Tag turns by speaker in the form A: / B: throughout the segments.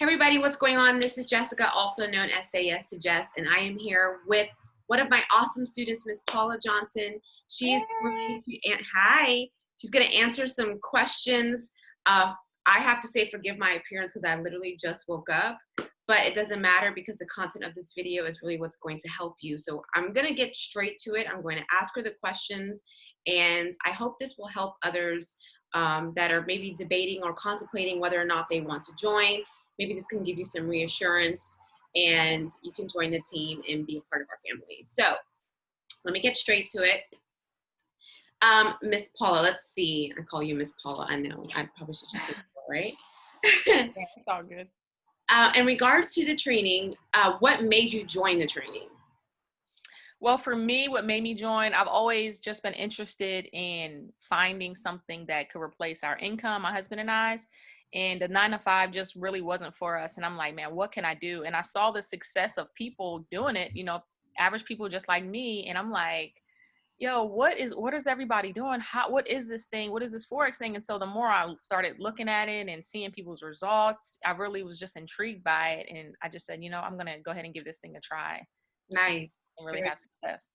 A: Hey everybody, what's going on? This is Jessica, also known as Say Yes to Jess, and I am here with one of my awesome students, Miss Paula Johnson. She's going to answer some questions. I have to say, forgive my appearance because I literally just woke up, but it doesn't matter because the content of this video is really what's going to help you. So I'm going to get straight to it. I'm going to ask her the questions, and I hope this will help others that are maybe debating or contemplating whether or not they want to join. Maybe this can give you some reassurance and you can join the team and be a part of our family. So let me get straight to it. Miss Paula, let's see. I call you Miss Paula. I know. I probably should just say Paula, right?
B: Yeah, it's all good.
A: In regards to the training, what made you join the training?
B: Well, for me, what made me join, I've always just been interested in finding something that could replace our income, my husband and I's. And the 9-to-5 just really wasn't for us. And I'm like, man, what can I do? And I saw the success of people doing it, average people just like me. And I'm like, yo, what is everybody doing? What is this thing? What is this Forex thing? And so the more I started looking at it and seeing people's results, I really was just intrigued by it. And I just said, I'm going to go ahead and give this thing a try.
A: Nice.
B: And really have success.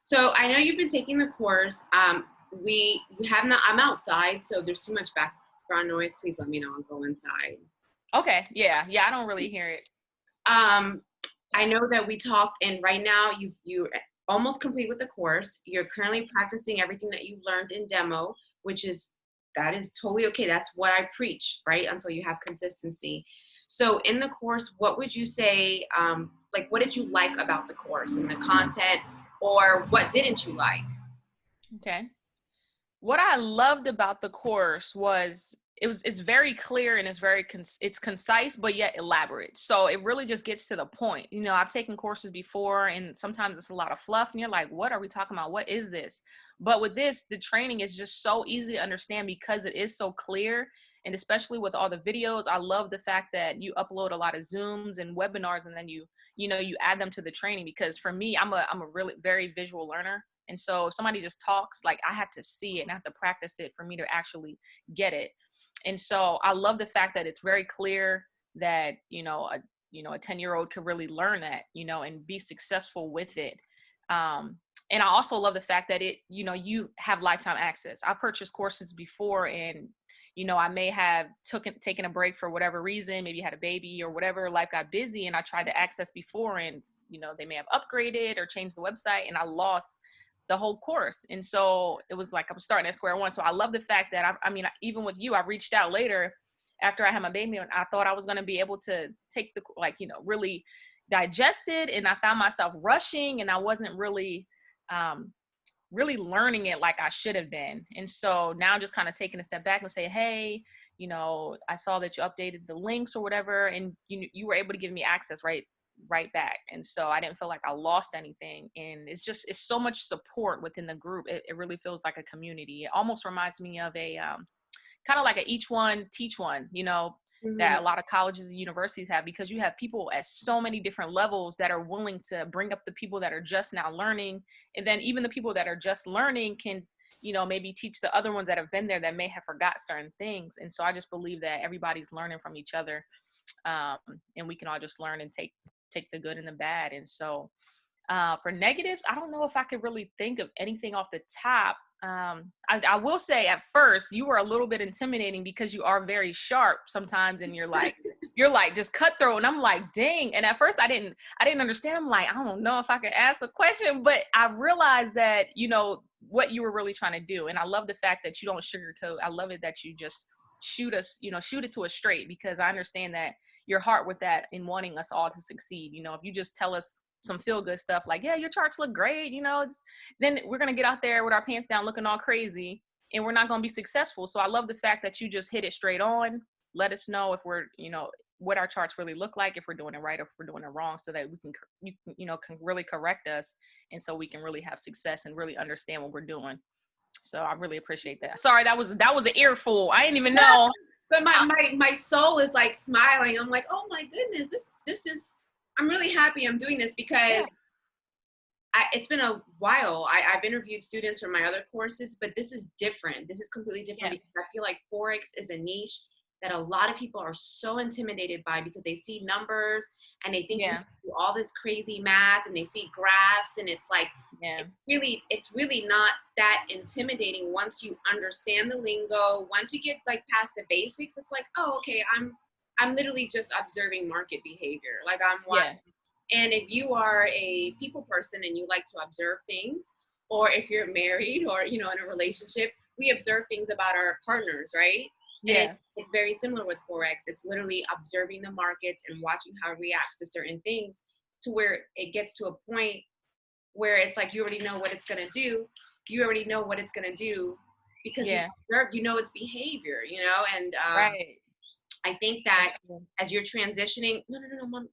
A: So I know you've been taking the course. I'm outside, so there's too much background noise. Please let me know. I'll go inside.
B: Okay. Yeah. I don't really hear it.
A: I know that we talked, and right now you're almost complete with the course. You're currently practicing everything that you've learned in demo, that is totally okay. That's what I preach, right? Until you have consistency. So in the course, what would you say, what did you like about the course and the content, or what didn't you like?
B: Okay. What I loved about the course was it's very clear and it's concise, but yet elaborate. So it really just gets to the point. I've taken courses before and sometimes it's a lot of fluff and you're like, what are we talking about? What is this? But with this, the training is just so easy to understand because it is so clear. And especially with all the videos, I love the fact that you upload a lot of Zooms and webinars and then you add them to the training, because for me, I'm a really very visual learner. And so if somebody just talks, like I have to see it and I have to practice it for me to actually get it. And so I love the fact that it's very clear that, a 10-year-old could really learn that, and be successful with it. And I also love the fact that you have lifetime access. I purchased courses before and, I may have taken a break for whatever reason, maybe had a baby or whatever, life got busy and I tried to access before and, they may have upgraded or changed the website and I lost the whole course. And so it was like I'm starting at square one. So I love the fact that even with you, I reached out later after I had my baby and I thought I was going to be able to take really digest it. And I found myself rushing and I wasn't really learning it like I should have been. And so now I'm just kind of taking a step back and say, hey, I saw that you updated the links or whatever, and you were able to give me access right back. And so I didn't feel like I lost anything. And it's so much support within the group. It really feels like a community. It almost reminds me of a kind of like a each one teach one,
A: Mm-hmm.
B: that a lot of colleges and universities have, because you have people at so many different levels that are willing to bring up the people that are just now learning. And then even the people that are just learning can, maybe teach the other ones that have been there that may have forgot certain things. And so I just believe that everybody's learning from each other. And we can all just learn and take the good and the bad. And so for negatives, I don't know if I could really think of anything off the top. I will say at first you were a little bit intimidating because you are very sharp sometimes and you're like just cutthroat, and I'm like, dang. And at first I didn't understand. I'm like, I don't know if I could ask a question, but I realized that what you were really trying to do. And I love the fact that you don't sugarcoat. I love it that you just shoot it to us straight, because I understand that your heart with that in wanting us all to succeed. If you just tell us some feel good stuff like, yeah, your charts look great, then we're going to get out there with our pants down looking all crazy and we're not going to be successful. So I love the fact that you just hit it straight on. Let us know if we're, what our charts really look like, if we're doing it right, or if we're doing it wrong, so that you can really correct us. And so we can really have success and really understand what we're doing. So I really appreciate that. Sorry, that was an earful. I didn't even know.
A: But my soul is like smiling. I'm like, oh my goodness, this is, I'm really happy I'm doing this, because it's been a while. I've interviewed students from my other courses, but this is different. This is completely different because I feel like Forex is a niche that a lot of people are so intimidated by because they see numbers and they think you have
B: Yeah.
A: to do all this crazy math and they see graphs and it's like
B: Yeah.
A: it's really not that intimidating once you understand the lingo. Once you get like past the basics, it's like, oh, okay, I'm literally just observing market behavior. Like I'm watching.
B: Yeah.
A: And if you are a people person and you like to observe things, or if you're married or in a relationship, we observe things about our partners, right? And
B: Yeah.
A: it's very similar with Forex. It's literally observing the markets and watching how it reacts to certain things to where it gets to a point where it's like you already know what it's gonna do. You already know what it's gonna do because you
B: Yeah.
A: observed, its behavior, and
B: Right.
A: I think
B: That's
A: that
B: true.
A: as you're transitioning, no, mom,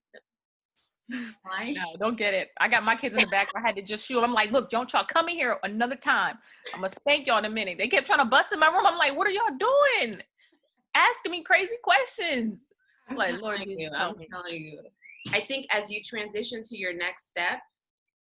A: why?
B: No, don't get it. I got my kids in the back. I had to just shoot 'em. I'm like, look, don't y'all come in here another time. I'm gonna spank y'all in a minute. They kept trying to bust in my room. I'm like, what are y'all doing? Asking me crazy questions. I'm
A: I'm
B: like, Lord
A: telling
B: Jesus,
A: you, I'm
B: help me.
A: telling you. I think as you transition to your next step,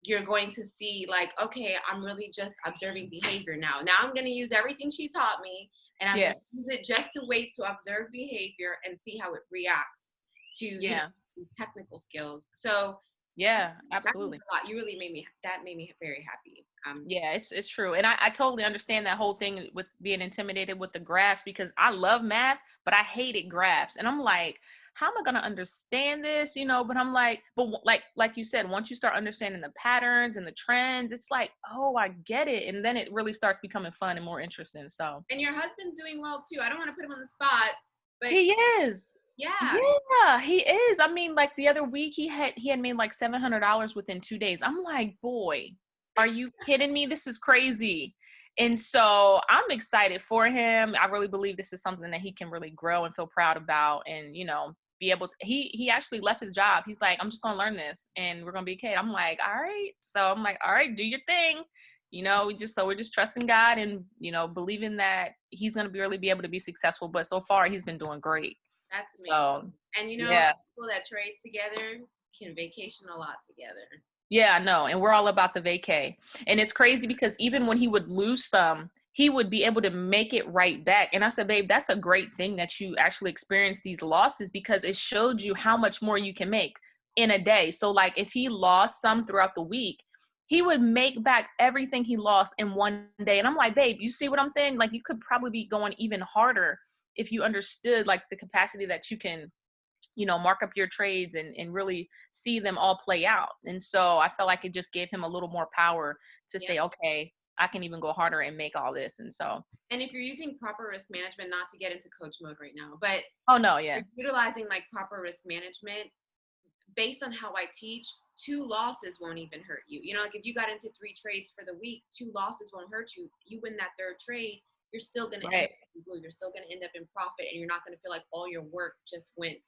A: you're going to see like, okay, I'm really just observing behavior now. Now I'm going to use everything she taught me and I'm going
B: Yeah.
A: to use it just to wait to observe behavior and see how it reacts to,
B: Yeah.
A: these technical skills. So
B: Yeah.
A: that means
B: Absolutely.
A: a lot. You really made me very happy.
B: Yeah, it's true. And I totally understand that whole thing with being intimidated with the graphs because I love math, but I hated graphs. And I'm like, how am I going to understand this? But I'm like, like you said, once you start understanding the patterns and the trends, it's like, oh, I get it. And then it really starts becoming fun and more interesting. So
A: And your husband's doing well too. I don't want to put him on the spot, but
B: he is.
A: yeah.
B: Yeah, he is. I mean, like the other week he had made like $700 within 2 days. I'm like, boy, are you kidding me? This is crazy. And so I'm excited for him. I really believe this is something that he can really grow and feel proud about and, be able to he actually left his job. He's like, I'm just gonna learn this and we're gonna be okay. I'm like, all right. So I'm like, all right, do your thing. We're just trusting God and, believing that he's gonna really be able to be successful. But so far he's been doing great.
A: That's amazing.
B: So
A: And
B: yeah.
A: people that trades together can vacation a lot together.
B: Yeah, no, and we're all about the vacay. And it's crazy because even when he would lose some, he would be able to make it right back. And I said, babe, that's a great thing that you actually experienced these losses because it showed you how much more you can make in a day. So like if he lost some throughout the week, he would make back everything he lost in one day. And I'm like, babe, you see what I'm saying? Like you could probably be going even harder if you understood like the capacity that you can mark up your trades and really see them all play out. And so I felt like it just gave him a little more power to
A: Yeah.
B: say, okay, I can even go harder and make all this. And so,
A: And if you're using proper risk management, not to get into coach mode right now, but
B: oh no, yeah,
A: you're utilizing like proper risk management based on how I teach, 2 losses won't even hurt you. Like if you got into 3 trades for the week, 2 losses won't hurt you. You win that third trade, you're still going to end
B: right,
A: up in blue. You're still going to end up in profit and you're not going to feel like all your work just went,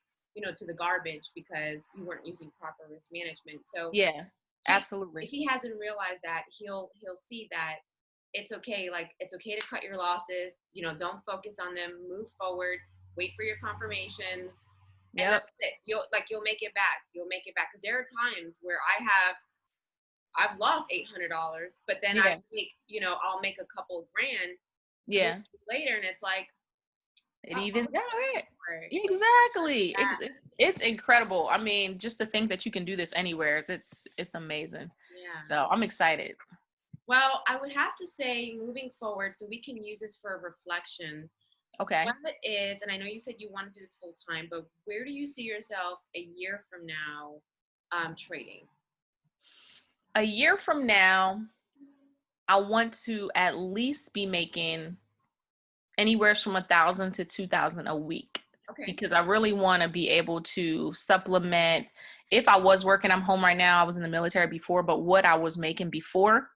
A: to the garbage because you weren't using proper risk management. So
B: yeah,
A: if
B: absolutely,
A: he hasn't realized that, he'll see that it's okay. Like it's okay to cut your losses. Don't focus on them. Move forward. Wait for your confirmations, and
B: yep,
A: that's it. You'll make it back. You'll make it back because there are times where I've lost $800, but then
B: yeah,
A: I'll make a couple grand 3
B: yeah,
A: days later, and it's like,
B: it
A: oh,
B: even
A: that's
B: right.
A: right.
B: Exactly.
A: Yeah,
B: It's incredible. I mean, just to think that you can do this anywhere, it's amazing.
A: yeah.
B: So I'm excited.
A: Well, I would have to say, moving forward, so we can use this for reflection.
B: Okay.
A: What is, and I know you said you want to do this full time, but where do you see yourself a year from now trading?
B: A year from now, I want to at least be making anywhere from 1,000 to 2,000 a week
A: Okay.
B: because I really want to be able to supplement. If I was working, I'm home right now. I was in the military before, but what I was making before.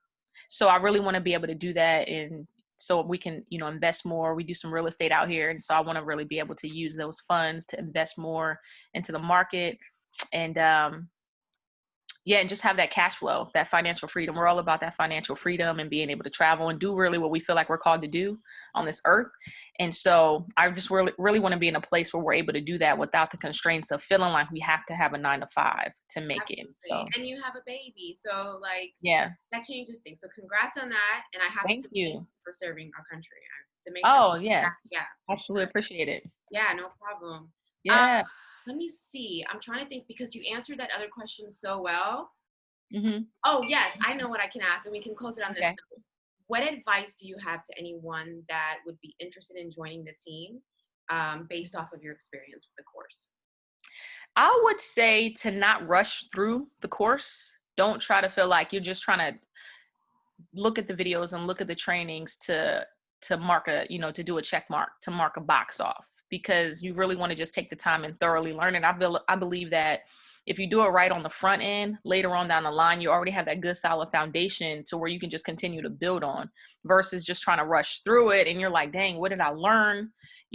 B: So I really want to be able to do that, and so we can, invest more. We do some real estate out here, and so I want to really be able to use those funds to invest more into the market, and yeah, and just have that cash flow, that financial freedom. We're all about that financial freedom and being able to travel and do really what we feel like we're called to do on this earth. And so I just really, really want to be in a place where we're able to do that without the constraints of feeling like we have to have a 9 to 5 to make it.
A: Absolutely.
B: So
A: And you have a baby. So, like,
B: yeah,
A: that changes things. So, congrats on that. And I have to
B: thank
A: say thank
B: you.
A: you for serving our country. To make sure.
B: Oh yeah,
A: Yeah, for
B: absolutely
A: sure.
B: appreciate it.
A: Yeah, no problem. Uh,
B: Yeah.
A: let me see. I'm trying to think because you answered that other question so well.
B: Hmm.
A: Oh, yes, I know what I can ask, and we can close it on this
B: Okay.
A: note. What advice do you have to anyone that would be interested in joining the team based off of your experience with the course?
B: I would say to not rush through the course. Don't try to feel like you're just trying to look at the videos and look at the trainings to mark a, to do a check mark, to mark a box off, because you really want to just take the time and thoroughly learn it. I believe that if you do it right on the front end, later on down the line, you already have that good solid foundation to where you can just continue to build on, versus just trying to rush through it and you're like, dang, what did I learn?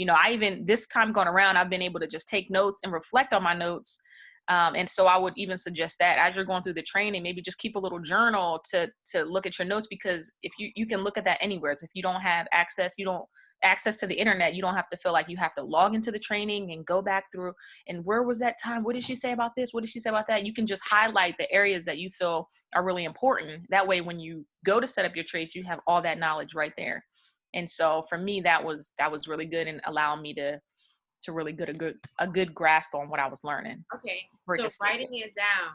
B: I even, this time going around, I've been able to just take notes and reflect on my notes. And so I would even suggest that as you're going through the training, maybe just keep a little journal to look at your notes, because if you can look at that anywhere. So if you don't have access, you don't access to the internet, you don't have to feel like you have to log into the training and go back through and where was that time? What did she say about this? What did she say about that? You can just highlight the areas that you feel are really important. That way, when you go to set up your trades, you have all that knowledge right there. And so for me, that was really good and allowing me to really get a good grasp on what I was learning.
A: Okay,
B: For it
A: so
B: to stick with.
A: writing it down.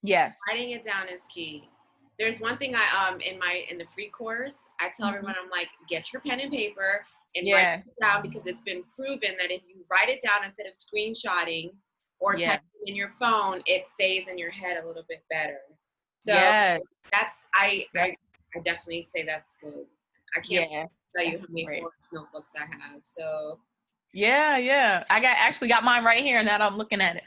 B: Yes.
A: Writing it down is key. There's one thing in the free course, I tell
B: Mhm.
A: everyone, I'm like, get your pen and paper and write
B: Yeah.
A: it down, because it's been proven that if you write it down instead of screenshotting or
B: Yeah.
A: typing in your phone, it stays in your head a little bit better. So
B: Yes.
A: that's I
B: Yep.
A: I, I definitely say that's good. I can't
B: Yeah.
A: tell you
B: That's
A: how many
B: great.
A: Forks notebooks I have. So
B: Yeah, yeah. Actually got mine right here, and now that I'm looking at it.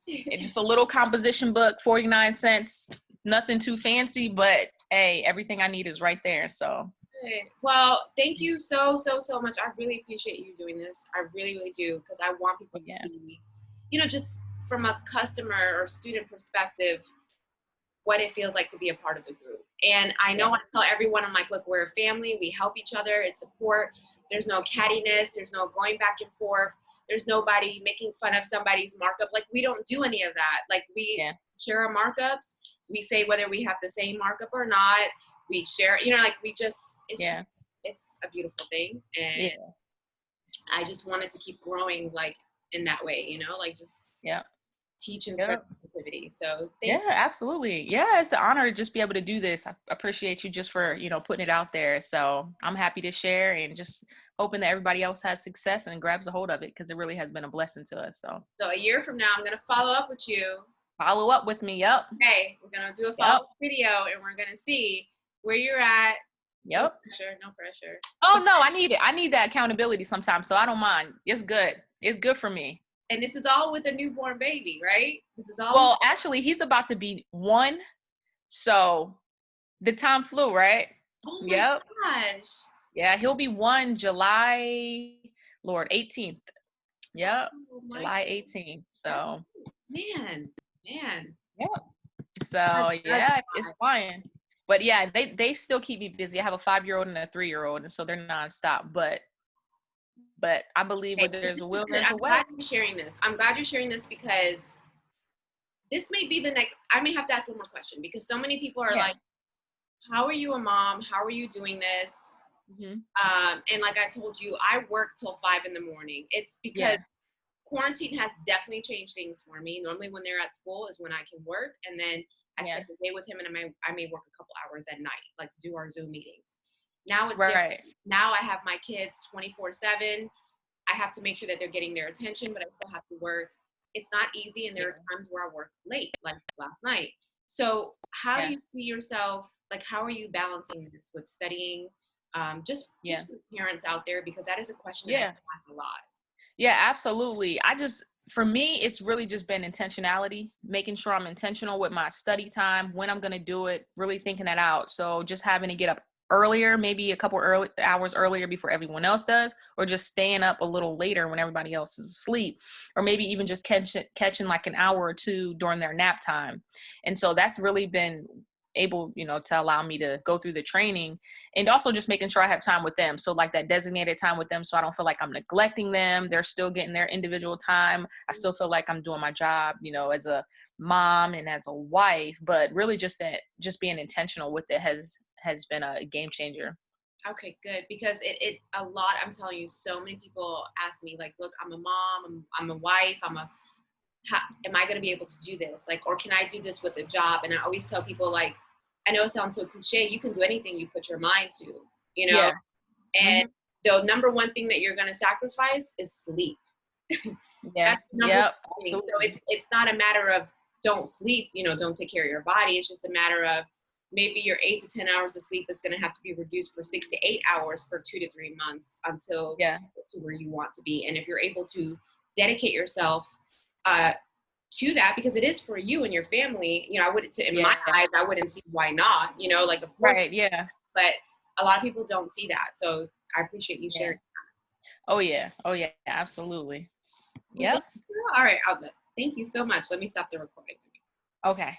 B: It's just a little composition book, 49 cents. Nothing too fancy, but hey, everything I need is right there. So
A: good. Well, thank you so much. I really appreciate you doing this. I really, really do, because I want people to
B: yeah.
A: see, just from a customer or student perspective, what it feels like to be a part of the group. And I
B: Yeah.
A: know I tell everyone, I'm like, look, we're a family. We help each other. It's support. There's no cattiness. There's no going back and forth. There's nobody making fun of somebody's markup. Like, we don't do any of that. Like, we
B: Yeah.
A: share our markups. We say whether we have the same markup or not. We share, like,
B: Yeah.
A: it's a beautiful thing. And
B: Yeah.
A: I just wanted to keep growing, like, in that way, like, just
B: Yeah.
A: teach and spread
B: Yeah.
A: positivity. So
B: Yeah,
A: thank
B: absolutely. Yeah, it's an honor to just be able to do this. I appreciate you just for, putting it out there. So I'm happy to share and just hoping that everybody else has success and grabs a hold of it, because it really has been a blessing to us. So
A: So a year from now, I'm going to follow up with you.
B: follow up with me. Yep.
A: Hey, we're going to do a
B: Yep.
A: follow-up video, and we're going to see where you're at. No
B: Yep.
A: pressure, no pressure.
B: Oh no, I need it. I need that accountability sometimes. So I don't mind. It's good. It's good for me.
A: And this is all with a newborn baby, right? This is all.
B: Well, actually, he's about to be 1. So the time flew, right?
A: Oh my
B: Yep.
A: gosh.
B: Yeah, he'll be 1 July, Lord, 18th. Yep.
A: Oh my
B: July
A: goodness.
B: 18th.
A: That's,
B: So,
A: man.
B: yep. So,
A: That's
B: yeah, it's flying. But yeah, they still keep me busy. I have a 5-year-old and a 3-year-old, and so they're nonstop. But I believe where
A: okay. So
B: there's
A: this
B: a
A: is
B: will,
A: good.
B: there's a
A: I'm
B: way.
A: glad you're sharing this. I'm glad you're sharing this, because this may be the next. I may have to ask one more question, because so many people are
B: Yeah.
A: like, "How are you a mom? How are you doing this?"
B: Hmm.
A: And like I told you, I work till 5 in the morning. It's because
B: Yeah.
A: quarantine has definitely changed things for me. Normally, when they're at school, is when I can work, and then I
B: Yeah.
A: spend the day with him, and I may work a couple hours at night, like to do our Zoom meetings. Now it's different.
B: Right.
A: Now I have my kids 24/7. I have to make sure that they're getting their attention, but I still have to work. It's not easy, and there are
B: Yeah.
A: times where I work late, like last night. So, how do
B: Yeah.
A: you see yourself? Like, how are you balancing this with studying? Just
B: Yeah.
A: for parents out there, because that is a question that I
B: Yeah.
A: get asked a lot.
B: Yeah, absolutely. For me, it's really just been intentionality, making sure I'm intentional with my study time, when I'm going to do it, really thinking that out. So just having to get up earlier, maybe a couple hours earlier before everyone else does, or just staying up a little later when everybody else is asleep, or maybe even just catching like an hour or two during their nap time. And so that's really been able, to allow me to go through the training, and also just making sure I have time with them. So like that designated time with them, so I don't feel like I'm neglecting them. They're still getting their individual time. I still feel like I'm doing my job, as a mom and as a wife, but really just being intentional with it has been a game changer.
A: Okay, good. Because it a lot, I'm telling you, so many people ask me, like, look, I'm a mom, I'm a wife, am I going to be able to do this? Like, or can I do this with a job? And I always tell people, like, I know it sounds so cliche, you can do anything you put your mind to, you know?
B: Yeah.
A: And
B: Hmm.
A: the number one thing that you're going to sacrifice is sleep.
B: Yeah.
A: That's the number
B: Yep.
A: one thing. So
B: Absolutely.
A: it's not a matter of don't sleep, don't take care of your body. It's just a matter of maybe your 8 to 10 hours of sleep is going to have to be reduced for 6 to 8 hours for 2 to 3 months until
B: Yeah.
A: you get to where you want to be. And if you're able to dedicate yourself uh, to that, because it is for you and your family, I wouldn't, in my
B: Yeah.
A: eyes, I wouldn't see why not, like, of course,
B: Right. Yeah.
A: but a lot of people don't see that. So I appreciate you
B: Yeah.
A: sharing.
B: Oh yeah. Oh yeah. Absolutely.
A: Well, thank
B: Yep.
A: you. All right, thank you so much. Let me stop the recording.
B: Okay.